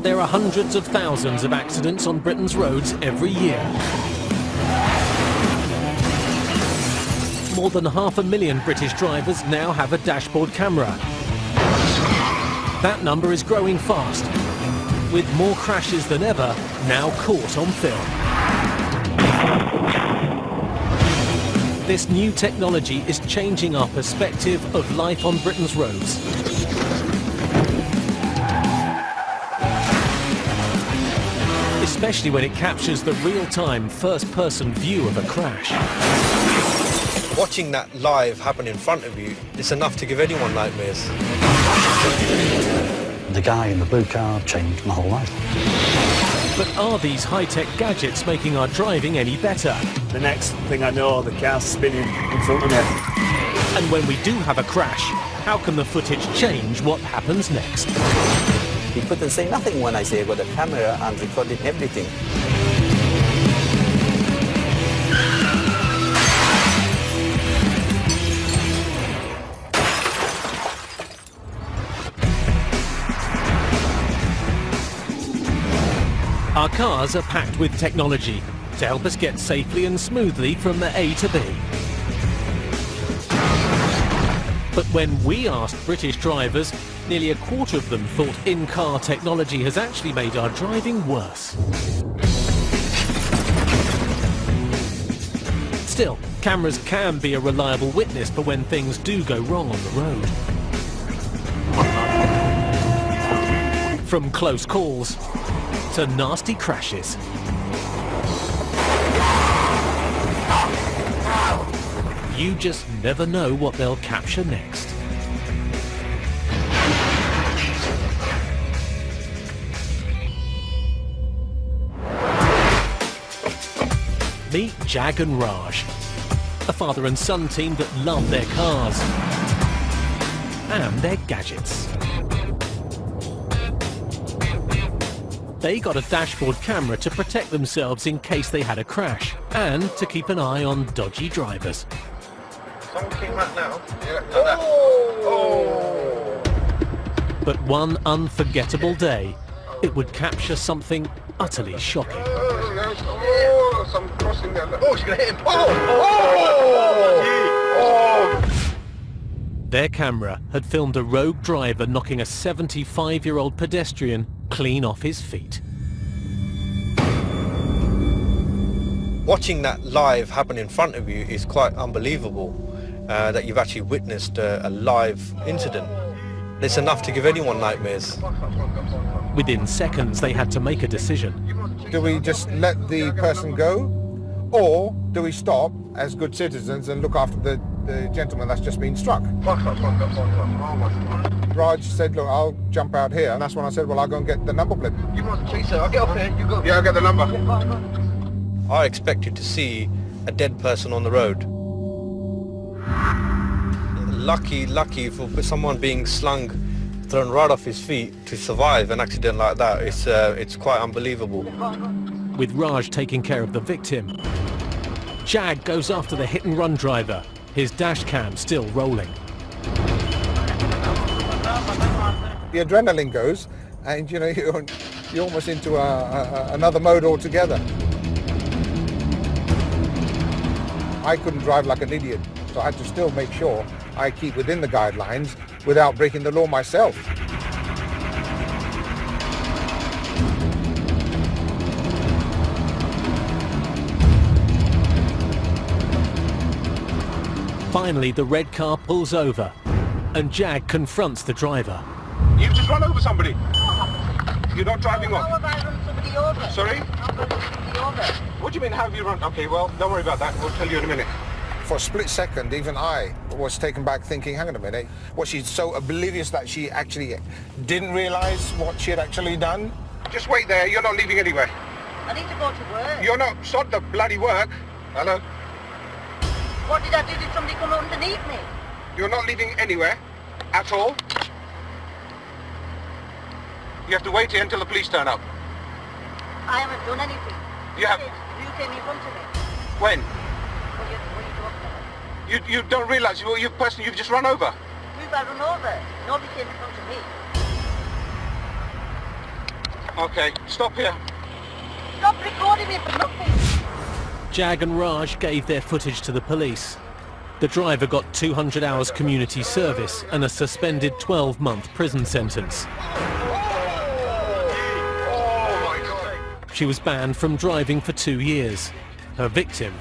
There are hundreds of thousands of accidents on Britain's roads every year. More than 500,000 British drivers now have a dashboard camera. That number is growing fast, with more crashes than ever now caught on film. This new technology is changing our perspective of life on Britain's roads. Especially when it captures the real-time first-person view of a crash. Watching that live happen in front of you, it's enough to give anyone nightmares. The guy in the blue car changed my whole life. But are these high-tech gadgets making our driving any better? The next thing I know, the car's spinning in front of me. And when we do have a crash, how can the footage change what happens next? You couldn't say nothing when I say I got a camera and recording everything. Our cars are packed with technology to help us get safely and smoothly from the A to B. But when we asked British drivers, nearly a quarter of them thought in-car technology has actually made our driving worse. Still, cameras can be a reliable witness for when things do go wrong on the road. From close calls to nasty crashes. You just never know what they'll capture next. Meet Jag and Raj, a father and son team that love their cars and their gadgets. They got a dashboard camera to protect themselves in case they had a crash and to keep an eye on dodgy drivers. Someone came out now. Yeah, like that. Oh! But one unforgettable day, it would capture something utterly shocking. Oh, some crossing there. Oh, she's gonna hit him. Their camera had filmed a rogue driver knocking a 75-year-old pedestrian clean off his feet. Watching that live happen in front of you is quite unbelievable, that you've actually witnessed a live incident. It's enough to give anyone nightmares. Within seconds, they had to make a decision. Do we just let the person go, or do we stop as good citizens and look after the gentleman that's just been struck? Raj said, look, I'll jump out here. And that's when I said, well, I'll go and get the number plate. You must please, sir. I'll get off here. You go. Yeah, I'll get the number. I expected to see a dead person on the road. Lucky for someone being slung, thrown right off his feet to survive an accident like that. It's quite unbelievable. With Raj taking care of the victim, Jag goes after the hit-and-run driver, his dash cam still rolling. The adrenaline goes, and you know you're almost into another mode altogether. I couldn't drive like an idiot, so I had to still make sure I keep within the guidelines without breaking the law myself. Finally, the red car pulls over, and Jag confronts the driver. You've just run over somebody. You're not driving on. How have I run somebody over? Sorry? I've run somebody over. What do you mean, have you run? Okay, well, don't worry about that. We'll tell you in a minute. For a split second, even I was taken back thinking, hang on a minute, was she so oblivious that she actually didn't realise what she had actually done? Just wait there, you're not leaving anywhere. I need to go to work. You're not, sod the bloody work. Hello? What did I do? Did somebody come underneath me? You're not leaving anywhere, at all. You have to wait here until the police turn up. I haven't done anything. You have... You came in front of me. When? What are you talking about? You don't realise you've just run over. Who have I run over? Nobody came in front of me. Okay, stop here. Stop recording me for nothing. Jag and Raj gave their footage to the police. The driver got 200 hours community service and a suspended 12-month prison sentence. She was banned from driving for 2 years. Her victim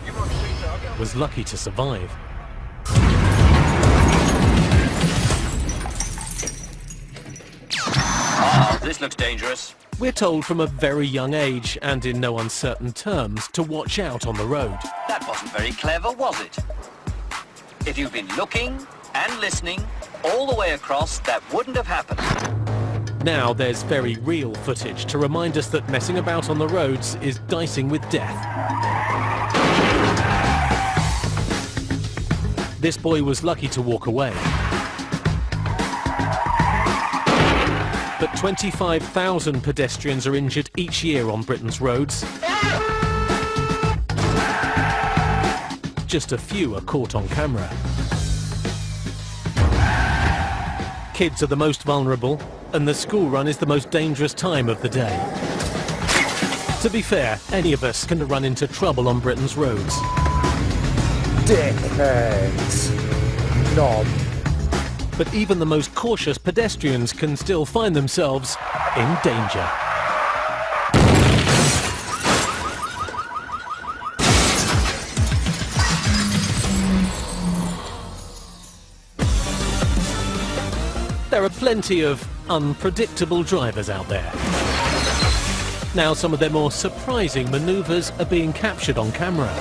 was lucky to survive. This looks dangerous. We're told from a very young age and in no uncertain terms to watch out on the road. That wasn't very clever, was it? If you've been looking and listening all the way across, that wouldn't have happened. Now there's very real footage to remind us that messing about on the roads is dicing with death. This boy was lucky to walk away. But 25,000 pedestrians are injured each year on Britain's roads. Just a few are caught on camera. Kids are the most vulnerable, and the school run is the most dangerous time of the day. To be fair, any of us can run into trouble on Britain's roads. Dickheads. Knob. But even the most cautious pedestrians can still find themselves in danger. There are plenty of unpredictable drivers out there. Now some of their more surprising manoeuvres are being captured on camera.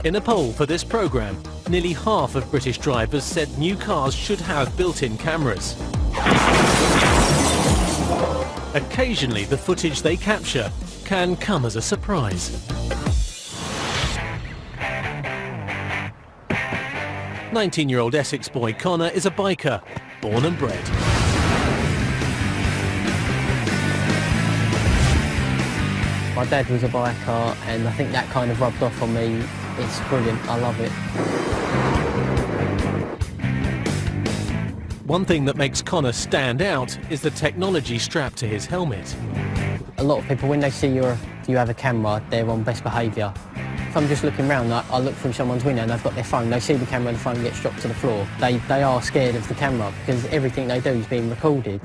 In a poll for this programme, nearly half of British drivers said new cars should have built-in cameras. Occasionally, the footage they capture can come as a surprise. 19-year-old Essex boy Connor is a biker, born and bred. My dad was a biker, and I think that kind of rubbed off on me. It's brilliant, I love it. One thing that makes Connor stand out is the technology strapped to his helmet. A lot of people, when they see you have a camera, they're on best behaviour. If I'm just looking around, I look through someone's window and they've got their phone, they see the camera and the phone gets dropped to the floor. They are scared of the camera because everything they do is being recorded.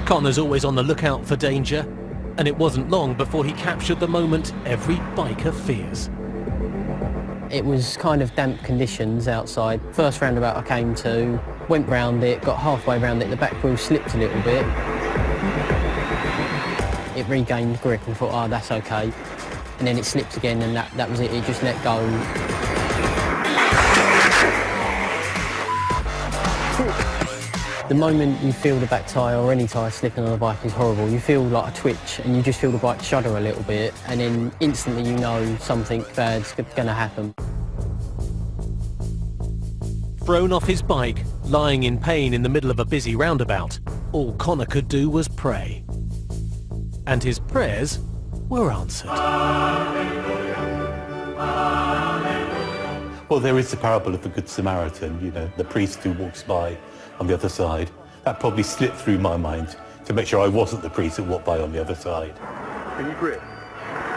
Connor's always on the lookout for danger, and it wasn't long before he captured the moment every biker fears. It was kind of damp conditions outside. First roundabout I came to, went round it, got halfway round it, the back wheel slipped a little bit. It regained grip and thought, oh, that's okay. And then it slipped again and that was it, it just let go. The moment you feel the back tyre or any tyre slipping on a bike is horrible. You feel like a twitch and you just feel the bike shudder a little bit, and then instantly you know something bad's going to happen. Thrown off his bike, lying in pain in the middle of a busy roundabout, all Connor could do was pray. And his prayers were answered. Well, there is the parable of the Good Samaritan, you know, the priest who walks by on the other side. That probably slipped through my mind to make sure I wasn't the priest that walked by on the other side. Can you grip?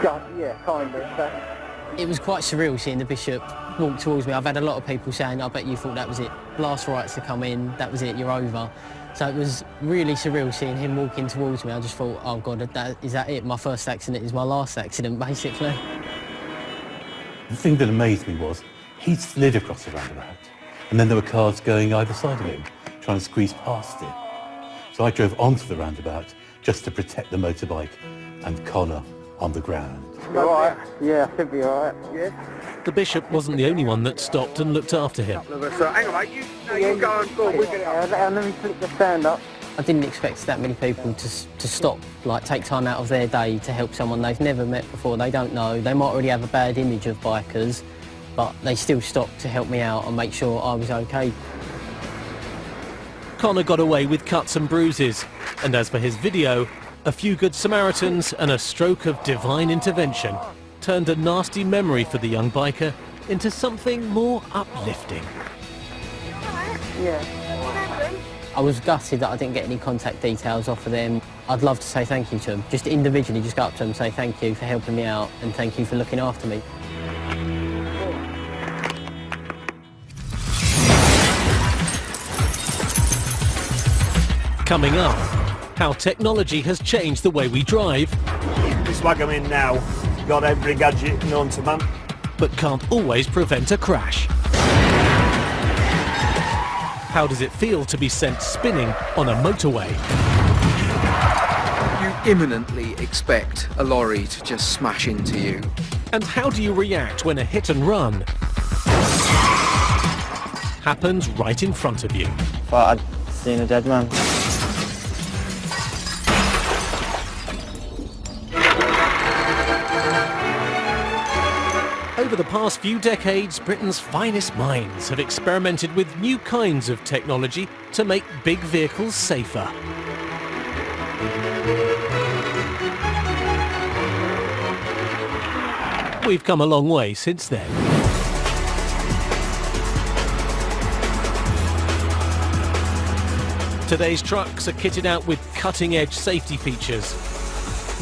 Yeah, kind of. It was quite surreal seeing the bishop walk towards me. I've had a lot of people saying, I bet you thought that was it. Last rites to come in, that was it, you're over. So it was really surreal seeing him walking towards me. I just thought, oh God, is that it? My first accident is my last accident, basically. The thing that amazed me was he slid across the roundabout, and then there were cars going either side of him, trying to squeeze past him. So I drove onto the roundabout just to protect the motorbike and Connor on the ground. You all right? Yeah, I should be all right. Yeah. The bishop wasn't the only one that stopped and looked after him. Hang on, mate. You go on board. Let me flick the stand up. I didn't expect that many people to stop, like take time out of their day to help someone they've never met before, they don't know. They might already have a bad image of bikers, but they still stopped to help me out and make sure I was okay. Connor got away with cuts and bruises, and as for his video, a few good Samaritans and a stroke of divine intervention turned a nasty memory for the young biker into something more uplifting. Yeah. I was gutted that I didn't get any contact details off of them. I'd love to say thank you to them. Just individually, just go up to them and say thank you for helping me out and thank you for looking after me. Coming up, how technology has changed the way we drive, This wag I'm in now, got every gadget known to man. but can't always prevent a crash. How does it feel to be sent spinning on a motorway? You imminently expect a lorry to just smash into you. And how do you react when a hit and run happens right in front of you? Thought I'd seen a dead man. Over the past few decades, Britain's finest minds have experimented with new kinds of technology to make big vehicles safer. We've come a long way since then. Today's trucks are kitted out with cutting-edge safety features.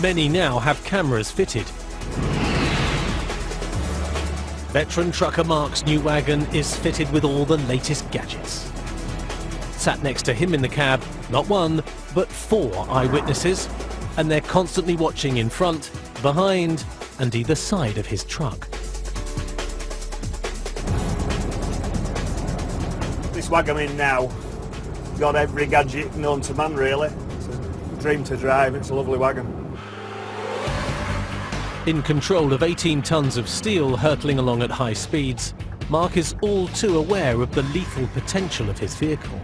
Many now have cameras fitted. Veteran trucker Mark's new wagon is fitted with all the latest gadgets. Sat next to him in the cab, not one, but 4 eyewitnesses, and they're constantly watching in front, behind, and either side of his truck. This wag I'm in now, got every gadget known to man really. It's a dream to drive, it's a lovely wagon. In control of 18 tons of steel hurtling along at high speeds, Mark is all too aware of the lethal potential of his vehicle.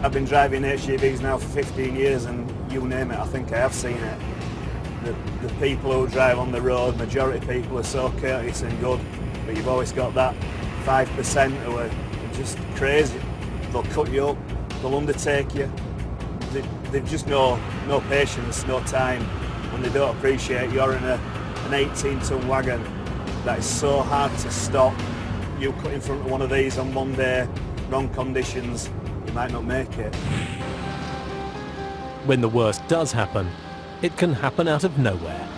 I've been driving HGVs now for 15 years and you name it, I think I have seen it. The people who drive on the road, majority of people are so courteous and good, but you've always got that 5% who are just crazy. They'll cut you up, they'll undertake you. They've just no patience, no time, and they don't appreciate you're in an 18-ton wagon that is so hard to stop. You cut in front of one of these on Monday, wrong conditions, you might not make it. When the worst does happen, it can happen out of nowhere.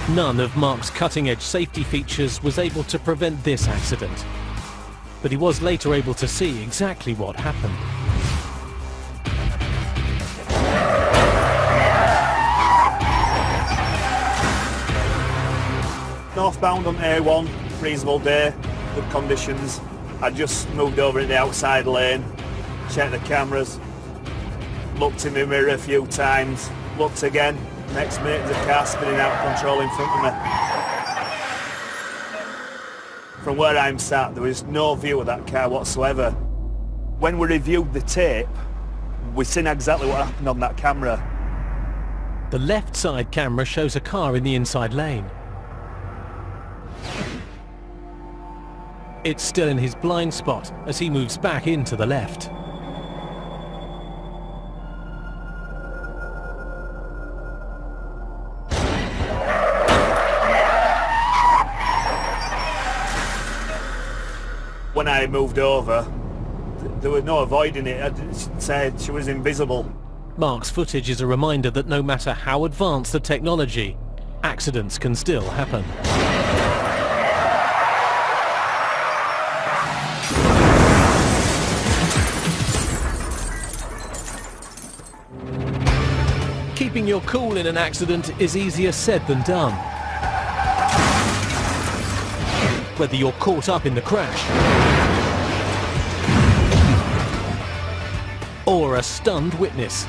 None of Mark's cutting-edge safety features was able to prevent this accident, but he was later able to see exactly what happened. Northbound on A1, reasonable day, good conditions. I just moved over in the outside lane, checked the cameras, looked in the mirror a few times, looked again. Next minute there's a car spinning out of control in front of me. From where I'm sat, there was no view of that car whatsoever. When we reviewed the tape, we seen exactly what happened on that camera. The left side camera shows a car in the inside lane. It's still in his blind spot as he moves back into the left. When I moved over, there was no avoiding it. I said she was invisible. Mark's footage is a reminder that no matter how advanced the technology, accidents can still happen. Keeping your cool in an accident is easier said than done. Whether you're caught up in the crash or a stunned witness,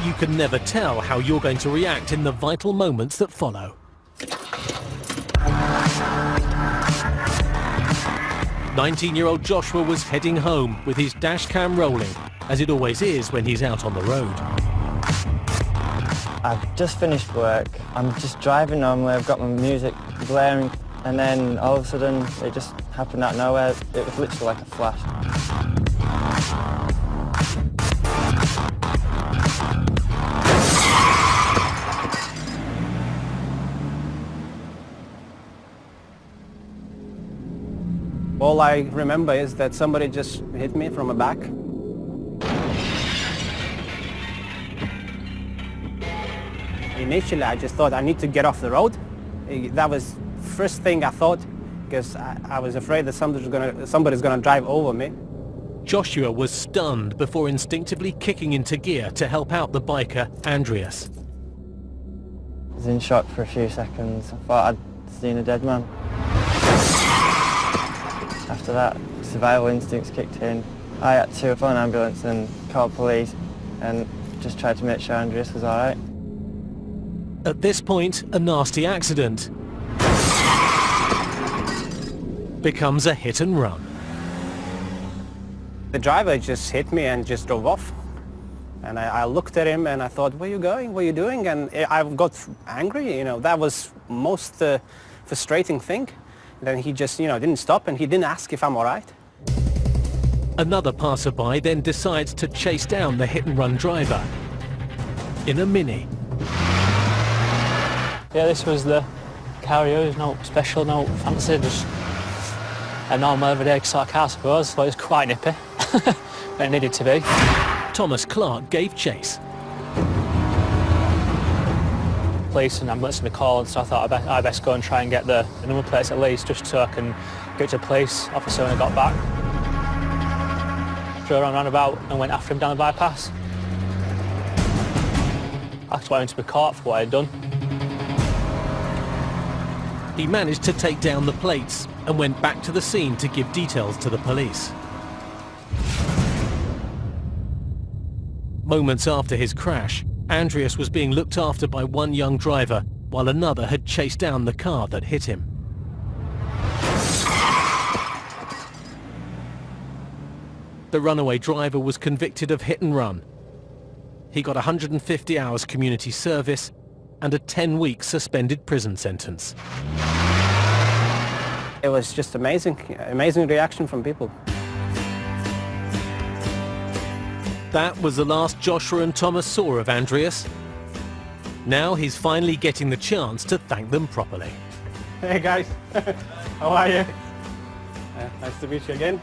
you can never tell how you're going to react in the vital moments that follow. 19-year-old Joshua was heading home with his dash cam rolling, as it always is when he's out on the road. I've just finished work. I'm just driving normally. I've got my music blaring, and then all of a sudden it just happened out of nowhere. It was literally like a flash. All I remember is that somebody just hit me from the back. Initially, I just thought I need to get off the road. That was the first thing I thought, because I was afraid that somebody's gonna drive over me. Joshua was stunned before instinctively kicking into gear to help out the biker, Andreas. I was in shock for a few seconds. I thought I'd seen a dead man. After that, survival instincts kicked in. I had to phone an ambulance and call police and just tried to make sure Andreas was all right. At this point, a nasty accident becomes a hit and run. The driver just hit me and just drove off. And I looked at him and I thought, where are you going? What are you doing? And I got angry, you know, that was most frustrating thing. Then he just, you know, didn't stop and he didn't ask if I'm all right. Another passerby then decides to chase down the hit and run driver in a Mini. Yeah, this was the car I used, no special, no fancy, just a normal everyday sort of car, I suppose, so it was quite nippy, when it needed to be. Thomas Clark gave chase. Police and ambulance and the call, and so I thought I'd best go and try and get the number plates at least, just so I can get to the police officer when I got back. Drove around roundabout and went after him down the bypass. I just wanted to be caught for what I'd done. He managed to take down the plates and went back to the scene to give details to the police. Moments after his crash, Andreas was being looked after by one young driver, while another had chased down the car that hit him. The runaway driver was convicted of hit and run. He got 150 hours community service and a 10-week suspended prison sentence. It was just amazing reaction from people. That was the last Joshua and Thomas saw of Andreas. Now he's finally getting the chance to thank them properly. Hey guys, how are you? Nice to meet you again.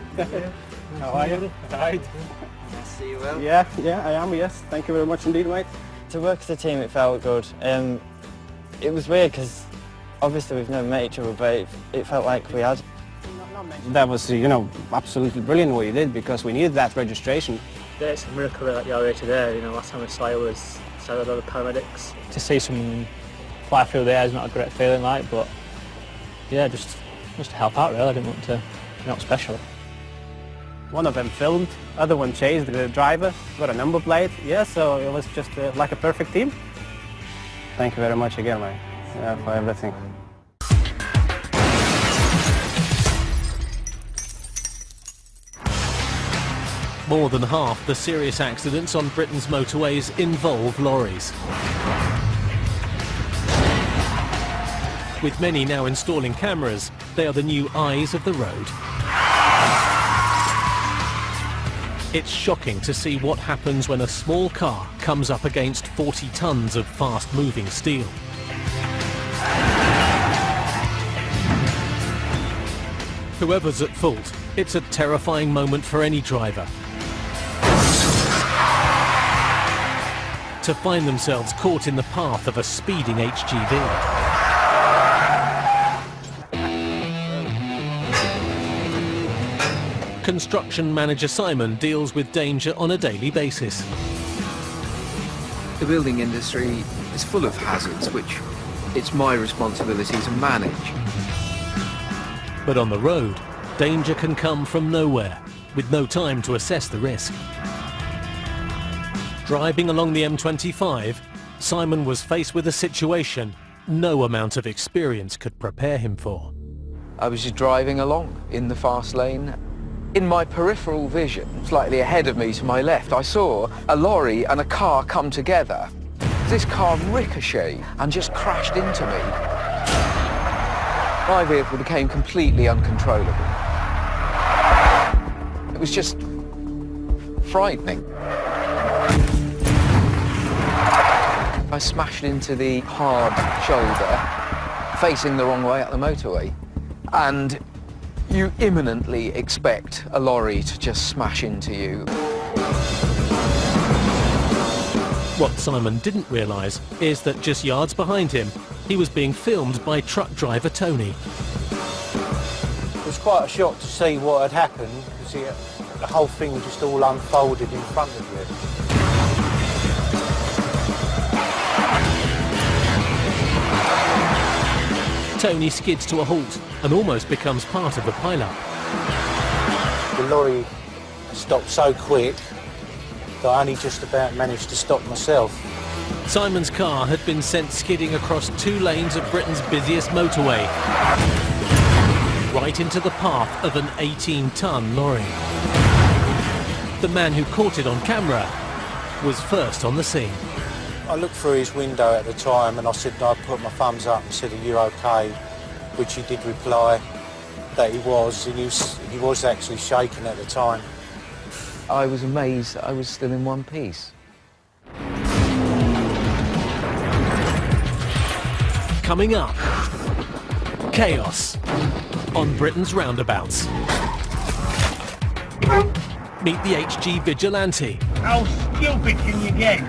How are you? Right. I see you well. Yeah, I am, yes. Thank you very much indeed, mate. To work as a team, it felt good. It was weird because obviously we've never met each other, but it felt like we had. That was, you know, absolutely brilliant what you did, because we needed that registration. Yeah, it's a miracle that you're here today. You know, last time I saw you was a lot of paramedics. To see someone fly through the air is not a great feeling, like, but yeah, just to help out really. I didn't want to, not special. One of them filmed, other one chased the driver, got a number plate. Yeah, so it was just like a perfect team. Thank you very much again, mate, for everything. More than half the serious accidents on Britain's motorways involve lorries. With many now installing cameras, they are the new eyes of the road. It's shocking to see what happens when a small car comes up against 40 tons of fast-moving steel. Whoever's at fault, it's a terrifying moment for any driver. To find themselves caught in the path of a speeding HGV. Construction manager Simon deals with danger on a daily basis. The building industry is full of hazards which it's my responsibility to manage. But on the road, danger can come from nowhere, with no time to assess the risk. Driving along the M25, Simon was faced with a situation no amount of experience could prepare him for. I was just driving along in the fast lane. In my peripheral vision, slightly ahead of me to my left, I saw a lorry and a car come together. This car ricocheted and just crashed into me. My vehicle became completely uncontrollable. It was just frightening. I smashed into the hard shoulder, facing the wrong way up the motorway. And You imminently expect a lorry to just smash into you. What Simon didn't realise is that just yards behind him, he was being filmed by truck driver Tony. It was quite a shock to see what had happened, because the whole thing just all unfolded in front of you. Tony skids to a halt and almost becomes part of the pile-up. The lorry stopped so quick that I only just about managed to stop myself. Simon's car had been sent skidding across 2 lanes of Britain's busiest motorway, right into the path of an 18-ton lorry. The man who caught it on camera was first on the scene. I looked through his window at the time and I put my thumbs up and said, "Are you okay?" Which he did reply that he was, and he was actually shaking at the time. I was amazed that I was still in one piece. Coming up, chaos on Britain's roundabouts. Meet the HG Vigilante. How stupid can you get?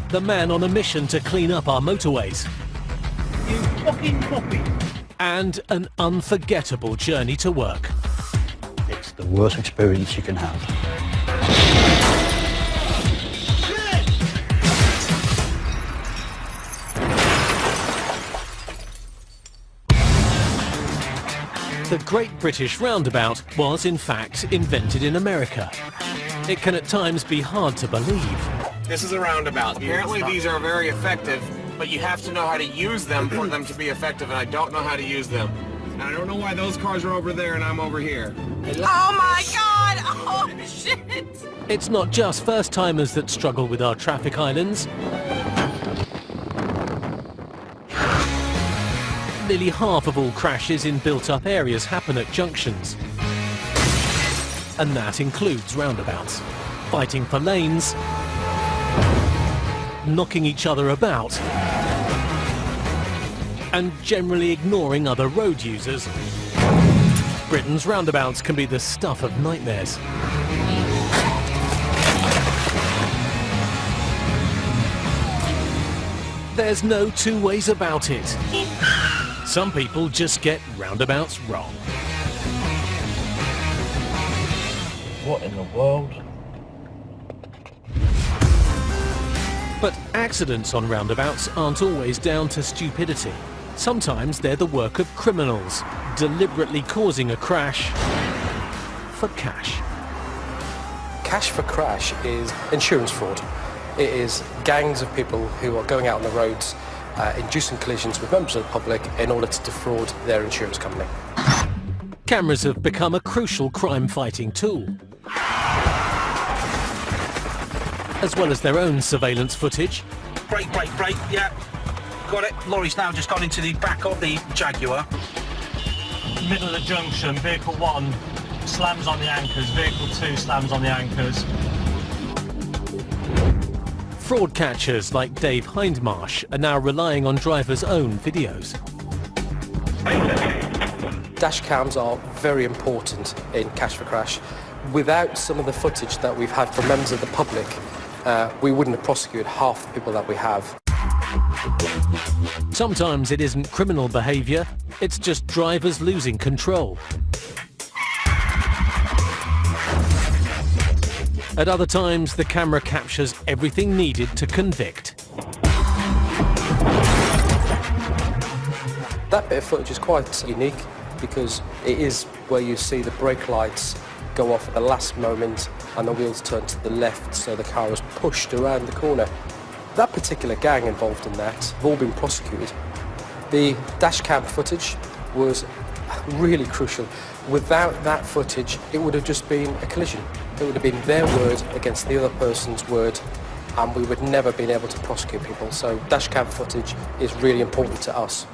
The man on a mission to clean up our motorways. You fucking puppy. And an unforgettable journey to work. It's the worst experience you can have. The Great British Roundabout was in fact invented in America. It can at times be hard to believe. This is a roundabout. Apparently these are very effective, but you have to know how to use them for them to be effective, and I don't know how to use them. And I don't know why those cars are over there and I'm over here. Oh my God! Oh shit! It's not just first-timers that struggle with our traffic islands. Nearly half of all crashes in built-up areas happen at junctions. And that includes roundabouts. Fighting for lanes, knocking each other about, and generally ignoring other road users. Britain's roundabouts can be the stuff of nightmares. There's no two ways about it. Some people just get roundabouts wrong. What in the world? But accidents on roundabouts aren't always down to stupidity. Sometimes they're the work of criminals, deliberately causing a crash for cash. Cash for crash is insurance fraud. It is gangs of people who are going out on the roads, inducing collisions with members of the public in order to defraud their insurance company. Cameras have become a crucial crime-fighting tool. As well as their own surveillance footage. Brake, yeah. Got it. Lorry's now just gone into the back of the Jaguar. Middle of the junction, vehicle 1 slams on the anchors, vehicle 2 slams on the anchors. Fraud catchers like Dave Hindmarsh are now relying on drivers' own videos. Dash cams are very important in Cash for Crash. Without some of the footage that we've had from members of the public, we wouldn't have prosecuted half the people that we have. Sometimes it isn't criminal behaviour, it's just drivers losing control. At other times, the camera captures everything needed to convict. That bit of footage is quite unique because it is where you see the brake lights go off at the last moment and the wheels turn to the left, so the car is pushed around the corner. That particular gang involved in that have all been prosecuted. The dash cam footage was really crucial. Without that footage, it would have just been a collision. It would have been their word against the other person's word, and we would never been able to prosecute people. So dash cam footage is really important to us.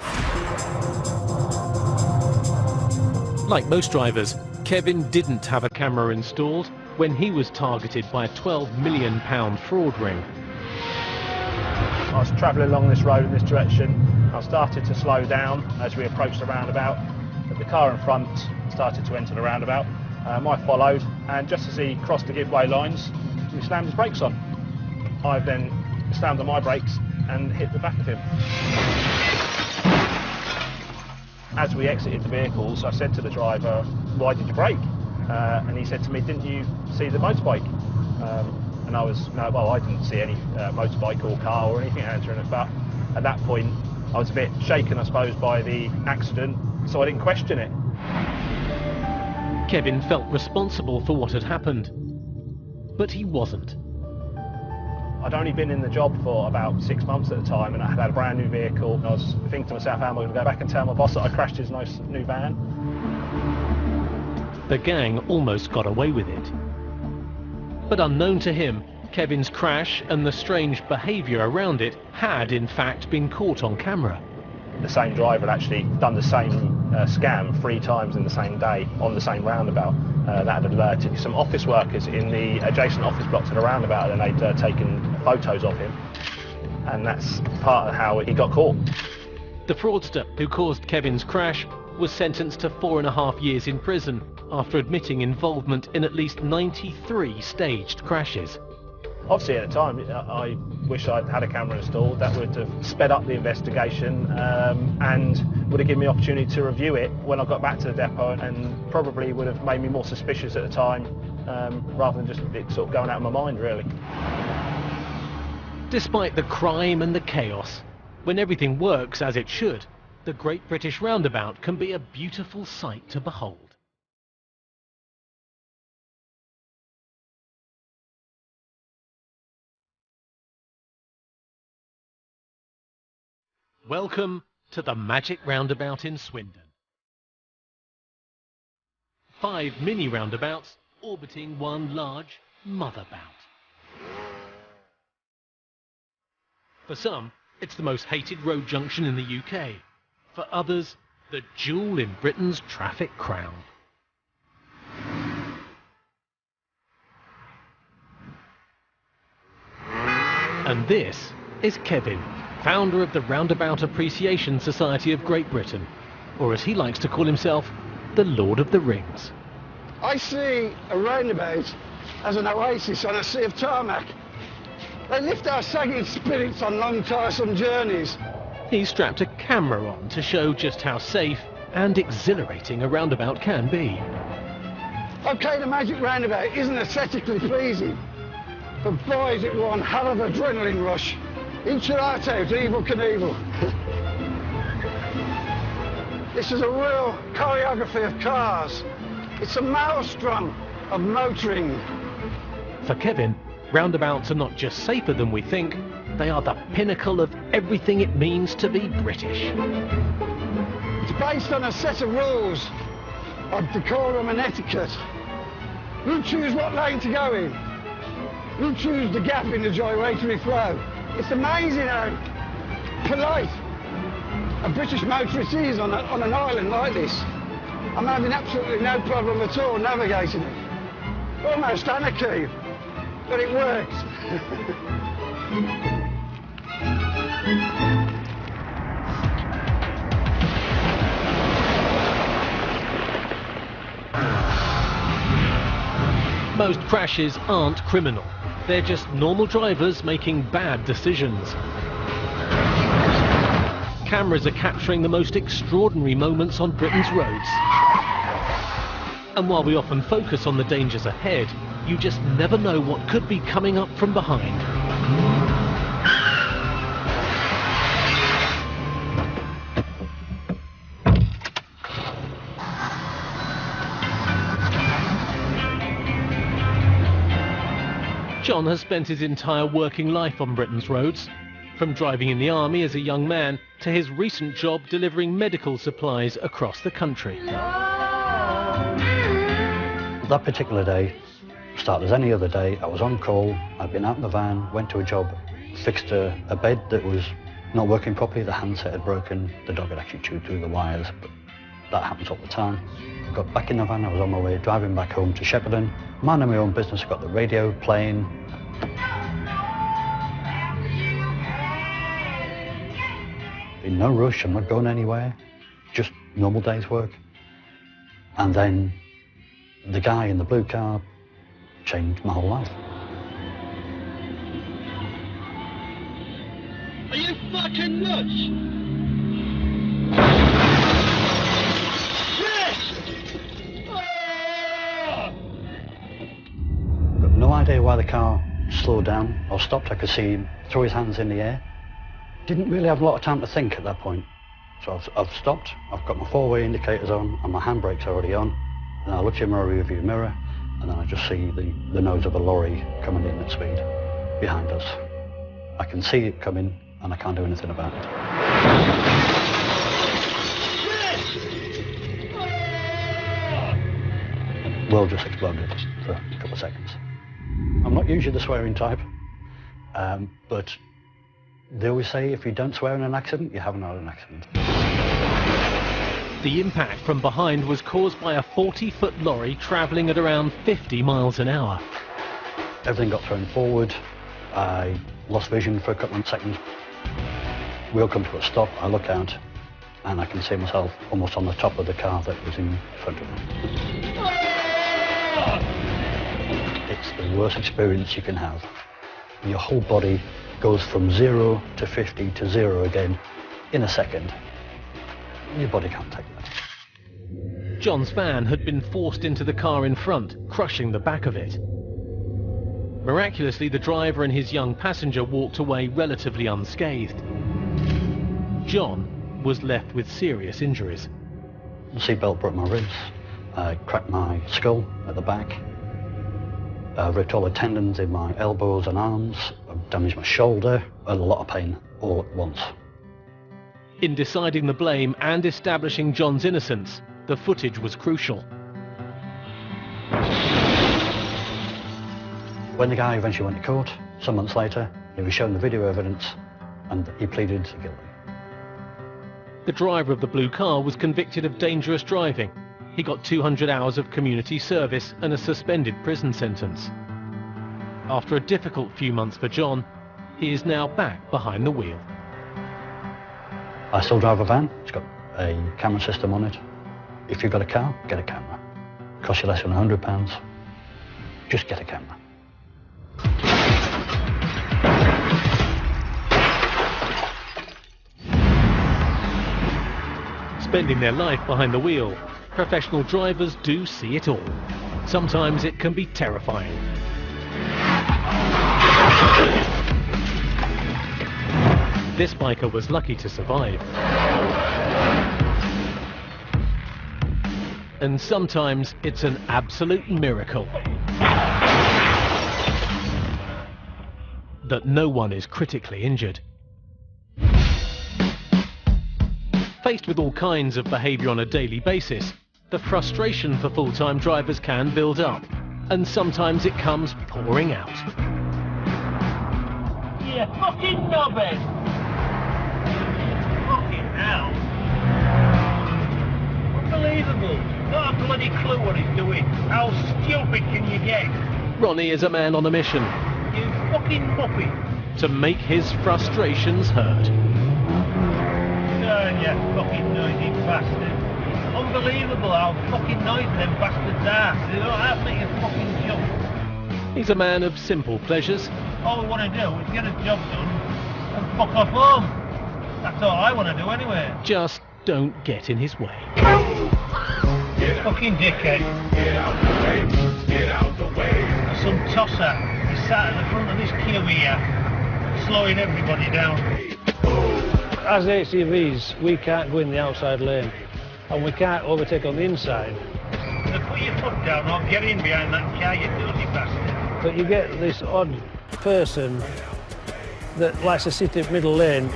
Like most drivers, Kevin didn't have a camera installed when he was targeted by a £12 million fraud ring. I was travelling along this road in this direction. I started to slow down as we approached the roundabout. The car in front started to enter the roundabout. I followed, and just as he crossed the give-way lines, he slammed his brakes on. I then slammed on my brakes and hit the back of him. As we exited the vehicles, I said to the driver, "Why did you brake?" And he said to me, "Didn't you see the motorbike?" And I was, no, well, I didn't see any motorbike or car or anything entering it, but at that point I was a bit shaken, I suppose, by the accident, so I didn't question it. Kevin felt responsible for what had happened, but he wasn't. I'd only been in the job for about 6 months at the time, and I had a brand new vehicle. I was thinking to myself, how am I going to go back and tell my boss that I crashed his nice new van? The gang almost got away with it. But unknown to him, Kevin's crash and the strange behaviour around it had in fact been caught on camera. The same driver had actually done the same scam 3 times in the same day on the same roundabout. That had alerted some office workers in the adjacent office block to the roundabout, and they'd taken photos of him. And that's part of how he got caught. The fraudster who caused Kevin's crash was sentenced to 4.5 years in prison after admitting involvement in at least 93 staged crashes. Obviously at the time I wish I'd had a camera installed. That would have sped up the investigation and would have given me the opportunity to review it when I got back to the depot, and probably would have made me more suspicious at the time rather than just it sort of going out of my mind, really. Despite the crime and the chaos, when everything works as it should, the Great British Roundabout can be a beautiful sight to behold. Welcome to the Magic Roundabout in Swindon. 5 mini roundabouts orbiting one large motherbout. For some, it's the most hated road junction in the UK. For others, the jewel in Britain's traffic crown. And this is Kevin, founder of the Roundabout Appreciation Society of Great Britain, or as he likes to call himself, the Lord of the Rings. I see a roundabout as an oasis on a sea of tarmac. They lift our sagging spirits on long, tiresome journeys. He's strapped a camera on to show just how safe and exhilarating a roundabout can be. OK, the Magic Roundabout isn't aesthetically pleasing, but boy, is it one hell of an adrenaline rush. Inch your heart out, Evel Knievel. This is a real choreography of cars. It's a maelstrom of motoring. For Kevin, roundabouts are not just safer than we think, they are the pinnacle of everything it means to be British. It's based on a set of rules of decorum and etiquette. You choose what lane to go in. You choose the gap in the gyratory flow. It's amazing how polite a British motorist is on an island like this. I'm having absolutely no problem at all navigating it. Almost anarchy, but it works. Most crashes aren't criminal. They're just normal drivers making bad decisions. Cameras are capturing the most extraordinary moments on Britain's roads. And while we often focus on the dangers ahead, you just never know what could be coming up from behind. John has spent his entire working life on Britain's roads, from driving in the army as a young man to his recent job delivering medical supplies across the country. That particular day, started as any other day, I was on call, I'd been out in the van, went to a job, fixed a bed that was not working properly, the handset had broken, the dog had actually chewed through the wires, but that happens all the time. I got back in the van, I was on my way driving back home to Shepperton, minding my own business, I got the radio playing. In no rush, I'm not going anywhere, just normal day's work. And then the guy in the blue car changed my whole life. Are you fucking nuts? Got no idea why the car slowed down or stopped. I could see him throw his hands in the air. Didn't really have a lot of time to think at that point. So I've stopped, I've got my four-way indicators on and my handbrake's already on. And I look in my rearview mirror and then I just see the nose of a lorry coming in at speed behind us. I can see it coming and I can't do anything about it. The world just exploded for a couple of seconds. I'm not usually the swearing type, but they always say if you don't swear in an accident, you haven't had an accident. The impact from behind was caused by a 40-foot lorry travelling at around 50 miles an hour. Everything got thrown forward. I lost vision for a couple of seconds. Wheel comes to a stop, I look out, and I can see myself almost on the top of the car that was in front of me. It's the worst experience you can have. Your whole body goes from 0 to 50 to 0 again in a second. Your body can't take that. John's van had been forced into the car in front, crushing the back of it. Miraculously, the driver and his young passenger walked away relatively unscathed. John was left with serious injuries. The seatbelt broke my ribs, I cracked my skull at the back, I've ripped all the tendons in my elbows and arms, I've damaged my shoulder, a lot of pain all at once. In deciding the blame and establishing John's innocence, the footage was crucial. When the guy eventually went to court, some months later, he was shown the video evidence and he pleaded guilty. The driver of the blue car was convicted of dangerous driving. He got 200 hours of community service and a suspended prison sentence. After a difficult few months for John, he is now back behind the wheel. I still drive a van. It's got a camera system on it. If you've got a car, get a camera. It costs you less than £100. Just get a camera. Spending their life behind the wheel, professional drivers do see it all. Sometimes it can be terrifying. This biker was lucky to survive. And sometimes it's an absolute miracle that no one is critically injured. Faced with all kinds of behaviour on a daily basis, the frustration for full-time drivers can build up, and sometimes it comes pouring out. You fucking knobhead! Fucking hell! Unbelievable! Not a bloody clue what he's doing. How stupid can you get? Ronnie is a man on a mission. You fucking muppet! To make his frustrations heard. You fucking noisy bastard. Unbelievable how fucking noisy them bastards are. They don't have me a fucking jump. He's a man of simple pleasures. All we want to do is get a job done and fuck off home. That's all I want to do anyway. Just don't get in his way. Fucking dickhead. Get out the way. Get out the way. Some tosser. He's sat at the front of this queue here, slowing everybody down. As HCVs, we can't go in the outside lane, and we can't overtake on the inside. So put your foot down or get in behind that car, you dirty bastard. But you get this odd person that likes to sit in middle lane.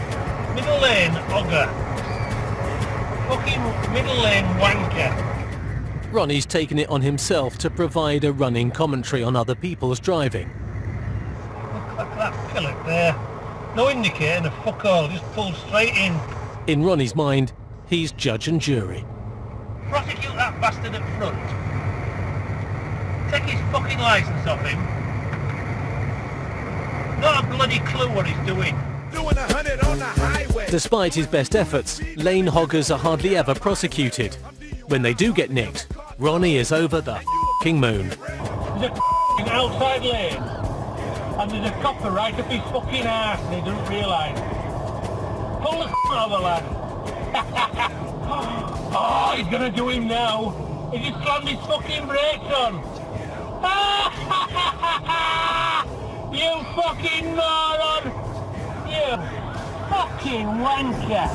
Middle lane, hogger. Fucking middle lane wanker. Ronnie's taken it on himself to provide a running commentary on other people's driving. Look at that fillet there. No indicator and a fuck all, just pull straight in. In Ronnie's mind, he's judge and jury. Prosecute that bastard up front. Take his fucking licence off him. Not a bloody clue what he's doing. Doing 100 on the highway. Despite his best efforts, lane hoggers are hardly ever prosecuted. When they do get nicked, Ronnie is over the f***ing moon. There's a f***ing outside lane, and there's a copper right up his fucking arse, and he doesn't realise. Pull the f*** out of the lad. Oh, he's gonna do him now. He just slammed his fucking brakes on. You fucking moron! You fucking wanker!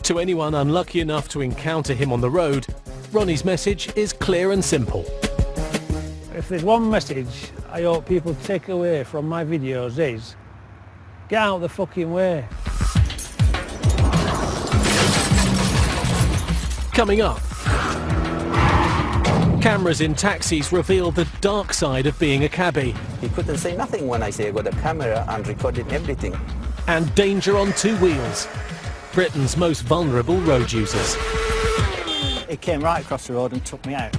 To anyone unlucky enough to encounter him on the road, Ronnie's message is clear and simple. If there's one message I hope people take away from my videos is, get out the fucking way. Coming up, cameras in taxis reveal the dark side of being a cabbie. He couldn't say nothing when I say I got a camera and recorded everything. And danger on two wheels. Britain's most vulnerable road users. He came right across the road and took me out.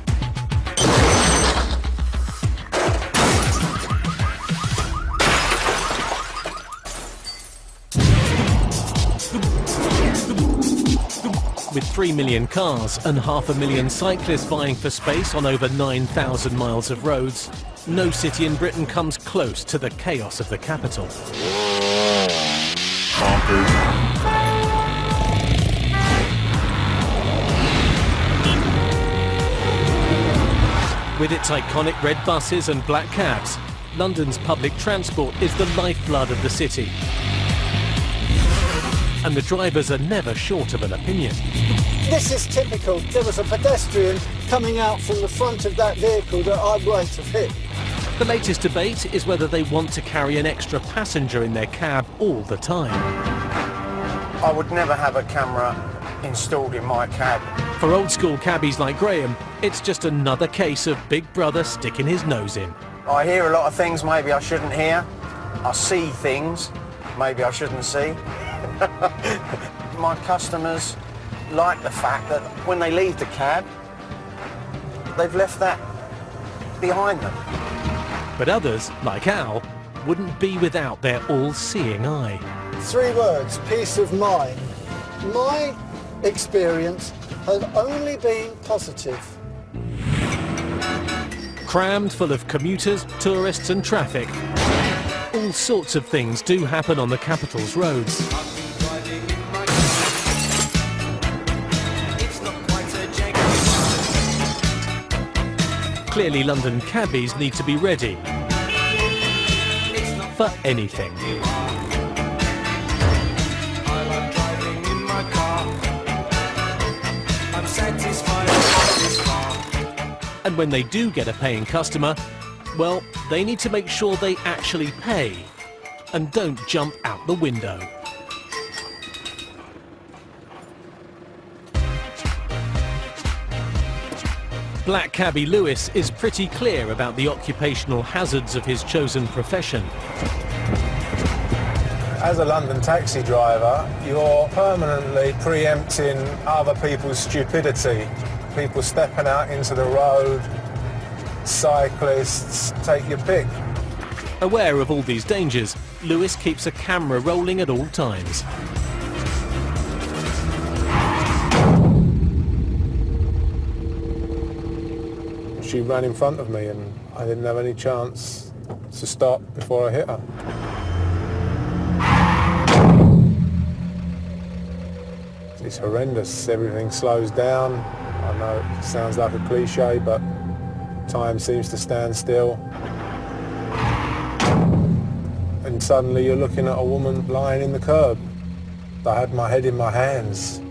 With 3 million cars and 500,000 cyclists vying for space on over 9,000 miles of roads, no city in Britain comes close to the chaos of the capital. With its iconic red buses and black cabs, London's public transport is the lifeblood of the city. And the drivers are never short of an opinion. This is typical. There was a pedestrian coming out from the front of that vehicle that I might have hit. The latest debate is whether they want to carry an extra passenger in their cab all the time. I would never have a camera installed in my cab. For old school cabbies like Graham, it's just another case of Big Brother sticking his nose in. I hear a lot of things maybe I shouldn't hear. I see things maybe I shouldn't see. My customers like the fact that when they leave the cab, they've left that behind them. But others, like Al, wouldn't be without their all-seeing eye. 3 words, peace of mind. My experience has only been positive. Crammed full of commuters, tourists and traffic. All sorts of things do happen on the capital's roads. Clearly London cabbies need to be ready for anything. And when they do get a paying customer, well, they need to make sure they actually pay and don't jump out the window. Black cabbie Lewis is pretty clear about the occupational hazards of his chosen profession. As a London taxi driver, you're permanently preempting other people's stupidity. People stepping out into the road, cyclists, take your pick. Aware of all these dangers, Lewis keeps a camera rolling at all times. She ran in front of me and I didn't have any chance to stop before I hit her. It's horrendous. Everything slows down. I know it sounds like a cliche, but time seems to stand still. And suddenly you're looking at a woman lying in the curb. I had my head in my hands.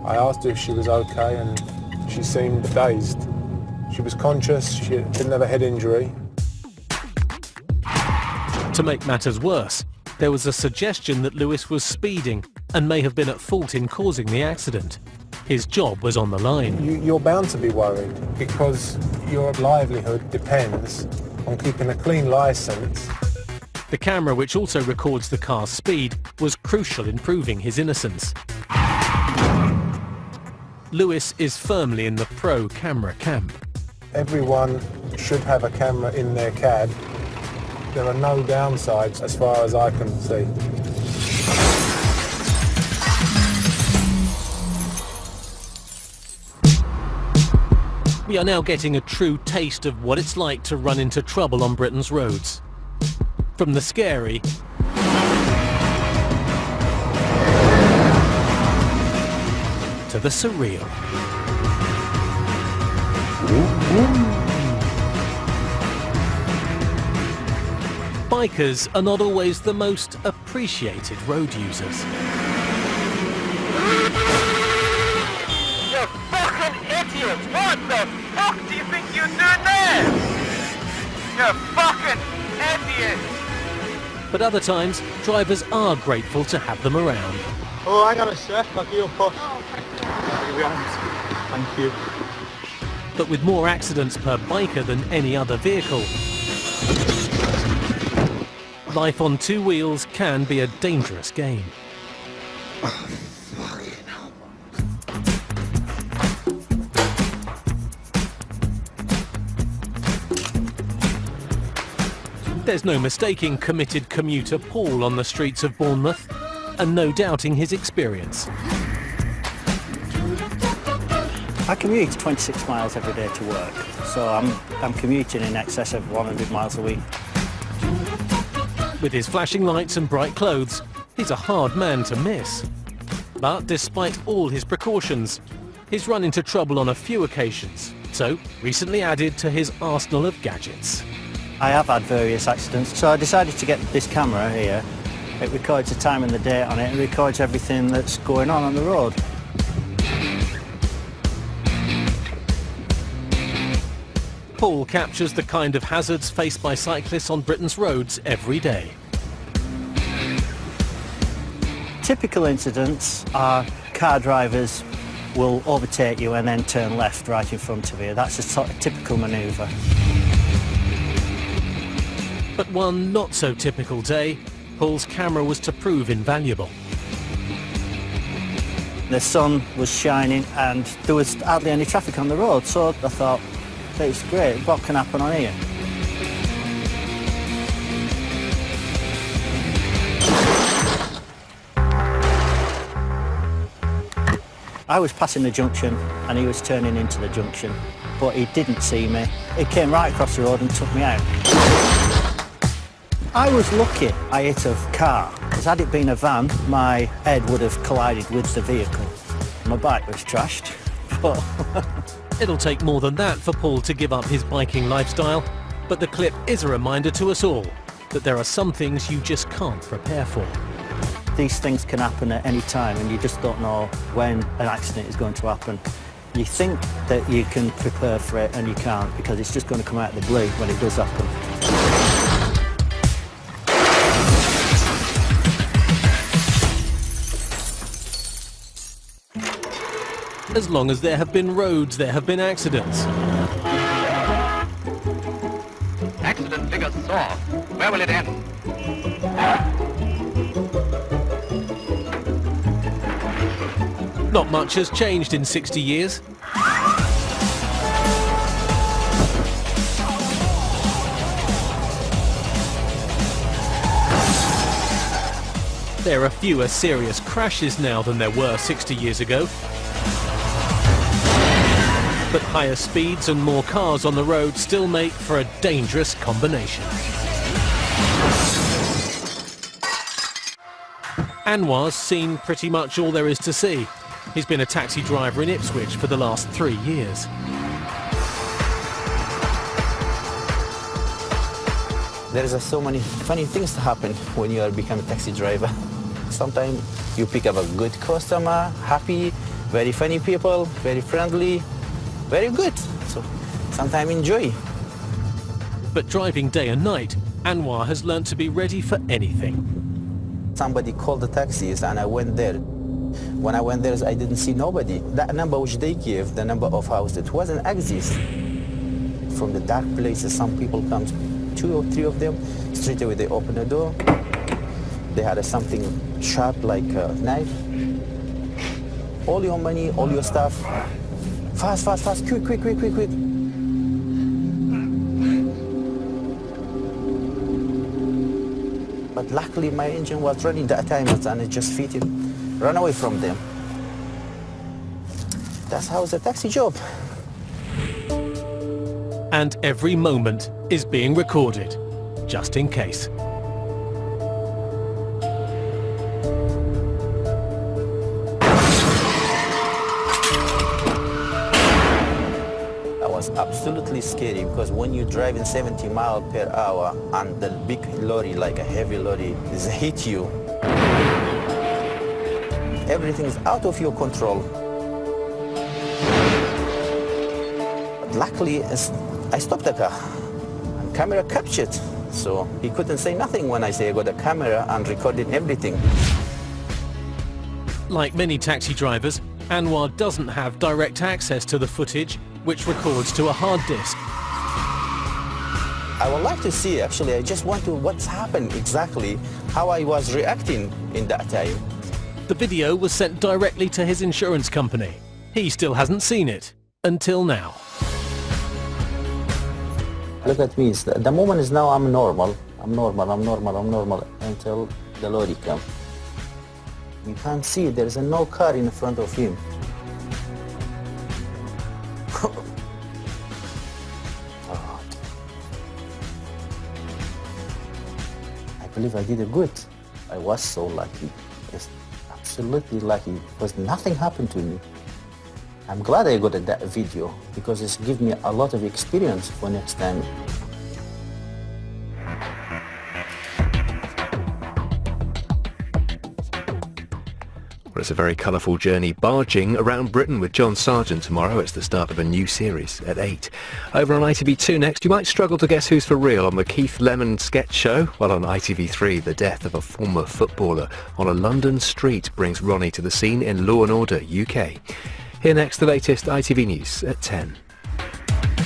I asked her if she was okay and she seemed dazed. She was conscious, she didn't have a head injury. To make matters worse, there was a suggestion that Lewis was speeding and may have been at fault in causing the accident. His job was on the line. You're bound to be worried because your livelihood depends on keeping a clean licence. The camera, which also records the car's speed, was crucial in proving his innocence. Lewis is firmly in the pro-camera camp. Everyone should have a camera in their cab. There are no downsides as far as I can see. We are now getting a true taste of what it's like to run into trouble on Britain's roads. From the scary to the surreal. Bikers are not always the most appreciated road users. You fucking idiot! What the fuck do you think you're doing there? You fucking idiot! But other times, drivers are grateful to have them around. Oh, hang on a sec, I'll give you a push. Thank you. But with more accidents per biker than any other vehicle, life on two wheels can be a dangerous game. There's no mistaking committed commuter Paul on the streets of Bournemouth, and no doubting his experience. I commute 26 miles every day to work, so I'm commuting in excess of 100 miles a week. With his flashing lights and bright clothes, he's a hard man to miss. But despite all his precautions, he's run into trouble on a few occasions, so recently added to his arsenal of gadgets. I have had various accidents, so I decided to get this camera here. It records the time and the date on it, and records everything that's going on the road. Paul captures the kind of hazards faced by cyclists on Britain's roads every day. Typical incidents are car drivers will overtake you and then turn left right in front of you. That's a sort of typical manoeuvre. But one not so typical day, Paul's camera was to prove invaluable. The sun was shining and there was hardly any traffic on the road, so I thought, it's great, what can happen on here? I was passing the junction and he was turning into the junction, but he didn't see me. He came right across the road and took me out. I was lucky I hit a car, because had it been a van, my head would have collided with the vehicle. My bike was trashed, but... It'll take more than that for Paul to give up his biking lifestyle, but the clip is a reminder to us all that there are some things you just can't prepare for. These things can happen at any time and you just don't know when an accident is going to happen. You think that you can prepare for it and you can't, because it's just going to come out of the blue when it does happen. As long as there have been roads, there have been accidents. Accident figures soar. Where will it end? Not much has changed in 60 years. There are fewer serious crashes now than there were 60 years ago. But higher speeds and more cars on the road still make for a dangerous combination. Anwar's seen pretty much all there is to see. He's been a taxi driver in Ipswich for the last 3 years. There is so many funny things to happen when you become a taxi driver. Sometimes you pick up a good customer, happy, very funny people, very friendly, very good. So sometimes enjoy. But driving day and night, Anwar has learnt to be ready for anything. Somebody called the taxis and I went there. When I went there, I didn't see nobody. That number which they give, the number of house, it wasn't exist. From the dark places, some people come, 2 or 3 of them, straight away they open the door. They had something sharp like a knife. All your money, all your stuff. Fast, fast, fast, quick, quick, quick, quick, quick. But luckily my engine was running that time and it just fit in, run away from them. That's how it's a taxi job. and every moment is being recorded, just in case. That was absolutely scary because when you're driving 70 miles per hour and the big lorry, like a heavy lorry, is hit you, everything is out of your control. But luckily, I stopped the car and camera captured. So he couldn't say nothing when I say I got a camera and recorded everything. Like many taxi drivers, Anwar doesn't have direct access to the footage, which records to a hard disk. I would like to see, actually, I just want to what's happened exactly, how I was reacting in that time. The video was sent directly to his insurance company. He still hasn't seen it, until now. Look at me, the moment is now I'm normal, until the lorry comes. You can't see, there is no car in front of him. I believe I did it good. I was so lucky, just absolutely lucky, because nothing happened to me. I'm glad I got that video because it's given me a lot of experience for next time. Well, it's a very colourful journey barging around Britain with John Sargent tomorrow. It's the start of a new series at 8. Over on ITV2 next, you might struggle to guess who's for real on the Keith Lemon sketch show. While on ITV3, the death of a former footballer on a London street brings Ronnie to the scene in Law & Order UK. Here next, the latest ITV News at 10.